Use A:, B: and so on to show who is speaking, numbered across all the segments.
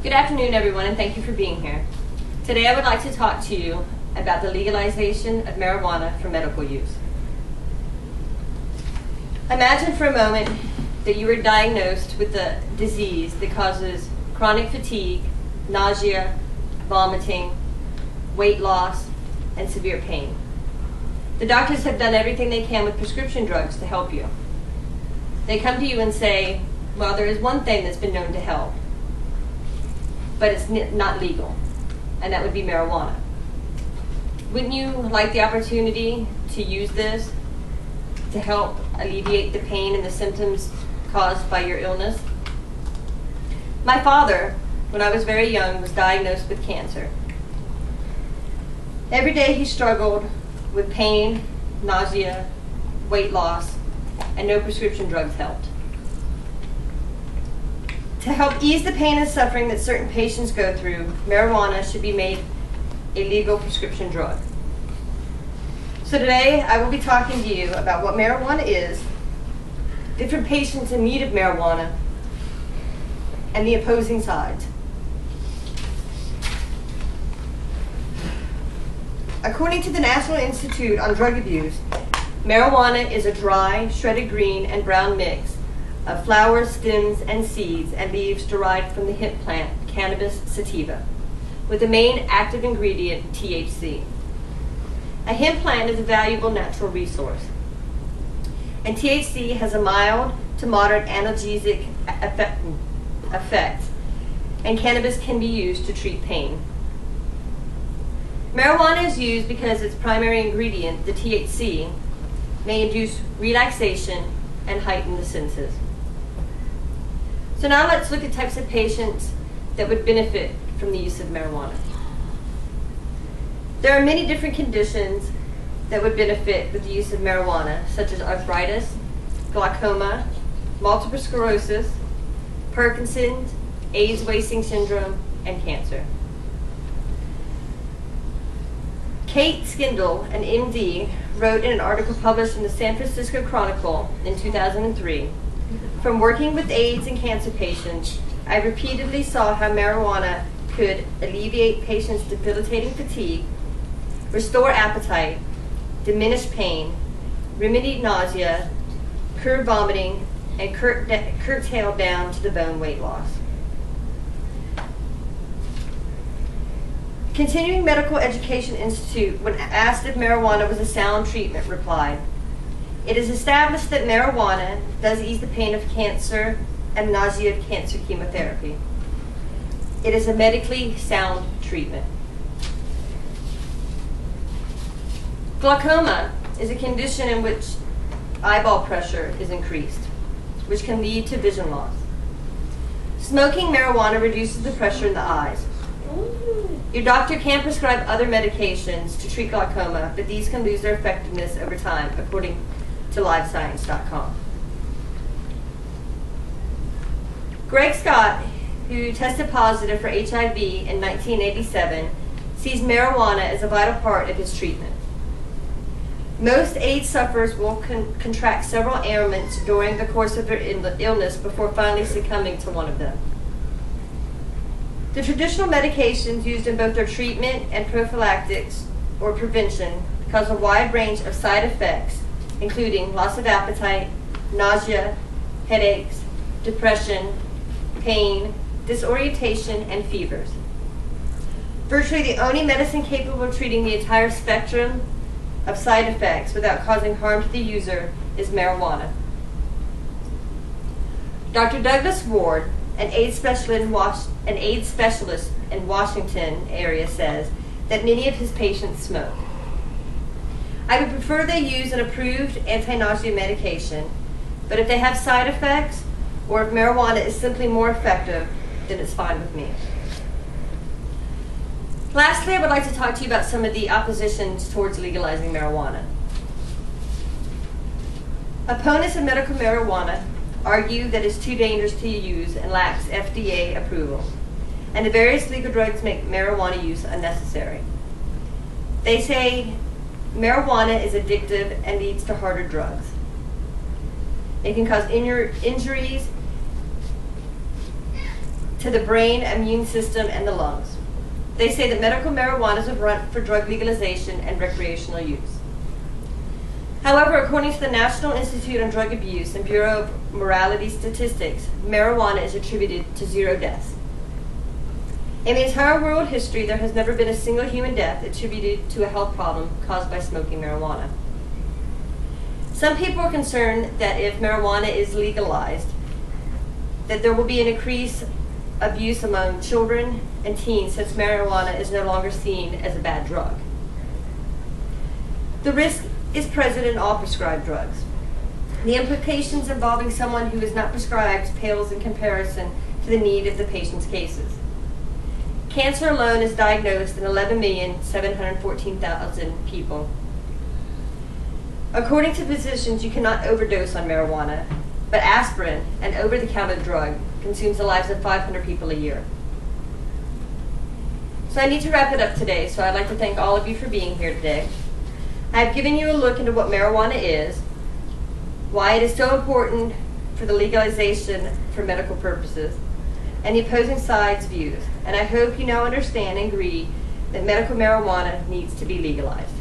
A: Good afternoon, everyone, and thank you for being here. Today I would like to talk to you about the legalization of marijuana for medical use. Imagine for a moment that you were diagnosed with a disease that causes chronic fatigue, nausea, vomiting, weight loss, and severe pain. The doctors have done everything they can with prescription drugs to help you. They come to you and say, well, there is one thing that's been known to help, but it's not legal, and that would be marijuana. Wouldn't you like the opportunity to use this to help alleviate the pain and the symptoms caused by your illness? My father, when I was very young, was diagnosed with cancer. Every day he struggled with pain, nausea, weight loss, and no prescription drugs helped. To help ease the pain and suffering that certain patients go through, marijuana should be made a legal prescription drug. So today I will be talking to you about what marijuana is, different patients in need of marijuana, and the opposing sides. According to the National Institute on Drug Abuse, marijuana is a dry, shredded green and brown mix of flowers, stems, and seeds and leaves derived from the hemp plant Cannabis sativa, with the main active ingredient THC. A hemp plant is a valuable natural resource, and THC has a mild to moderate analgesic effect, and cannabis can be used to treat pain. Marijuana is used because its primary ingredient, the THC, may induce relaxation and heighten the senses. So now let's look at types of patients that would benefit from the use of marijuana. There are many different conditions that would benefit with the use of marijuana, such as arthritis, glaucoma, multiple sclerosis, Parkinson's, AIDS wasting syndrome, and cancer. Kate Skindle, an MD, wrote in an article published in the San Francisco Chronicle in 2003, "From working with AIDS and cancer patients, I repeatedly saw how marijuana could alleviate patients' debilitating fatigue, restore appetite, diminish pain, remedy nausea, curb vomiting, and curtail down to the bone weight loss." Continuing Medical Education Institute, when asked if marijuana was a sound treatment, replied, "It is established that marijuana does ease the pain of cancer and nausea of cancer chemotherapy. It is a medically sound treatment." Glaucoma is a condition in which eyeball pressure is increased, which can lead to vision loss. Smoking marijuana reduces the pressure in the eyes. Your doctor can prescribe other medications to treat glaucoma, but these can lose their effectiveness over time, according to LiveScience.com. Greg Scott, who tested positive for HIV in 1987, sees marijuana as a vital part of his treatment. Most AIDS sufferers will contract several ailments during the course of their illness before finally succumbing to one of them. The traditional medications used in both their treatment and prophylactics or prevention cause a wide range of side effects, including loss of appetite, nausea, headaches, depression, pain, disorientation, and fevers. Virtually the only medicine capable of treating the entire spectrum of side effects without causing harm to the user is marijuana. Dr. Douglas Ward, an AIDS specialist in Washington area, says that many of his patients smoke. "I would prefer they use an approved anti-nausea medication, but if they have side effects or if marijuana is simply more effective, then it's fine with me." Lastly, I would like to talk to you about some of the oppositions towards legalizing marijuana. Opponents of medical marijuana argue that it's too dangerous to use and lacks FDA approval, and the various legal drugs make marijuana use unnecessary. They say marijuana is addictive and leads to harder drugs. It can cause injuries to the brain, immune system, and the lungs. They say that medical marijuana is a front for drug legalization and recreational use. However, according to the National Institute on Drug Abuse and Bureau of Morality Statistics, marijuana is attributed to 0 deaths. In the entire world history, there has never been a single human death attributed to a health problem caused by smoking marijuana. Some people are concerned that if marijuana is legalized, that there will be an increase of use among children and teens since marijuana is no longer seen as a bad drug. The risk is present in all prescribed drugs. The implications involving someone who is not prescribed pales in comparison to the need of the patient's cases. Cancer alone is diagnosed in 11,714,000 people. According to physicians, you cannot overdose on marijuana, but aspirin, an over-the-counter drug, consumes the lives of 500 people a year. So I need to wrap it up today, so I'd like to thank all of you for being here today. I have given you a look into what marijuana is, why it is so important for the legalization for medical purposes, and the opposing sides' views. And I hope you now understand and agree that medical marijuana needs to be legalized.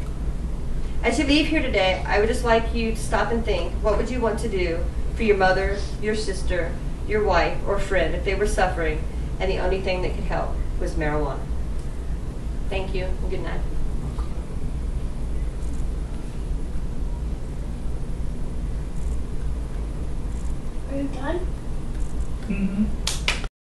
A: As you leave here today, I would just like you to stop and think, what would you want to do for your mother, your sister, your wife, or friend if they were suffering and the only thing that could help was marijuana? Thank you, and good night.
B: Are you done?
C: Mm-hmm.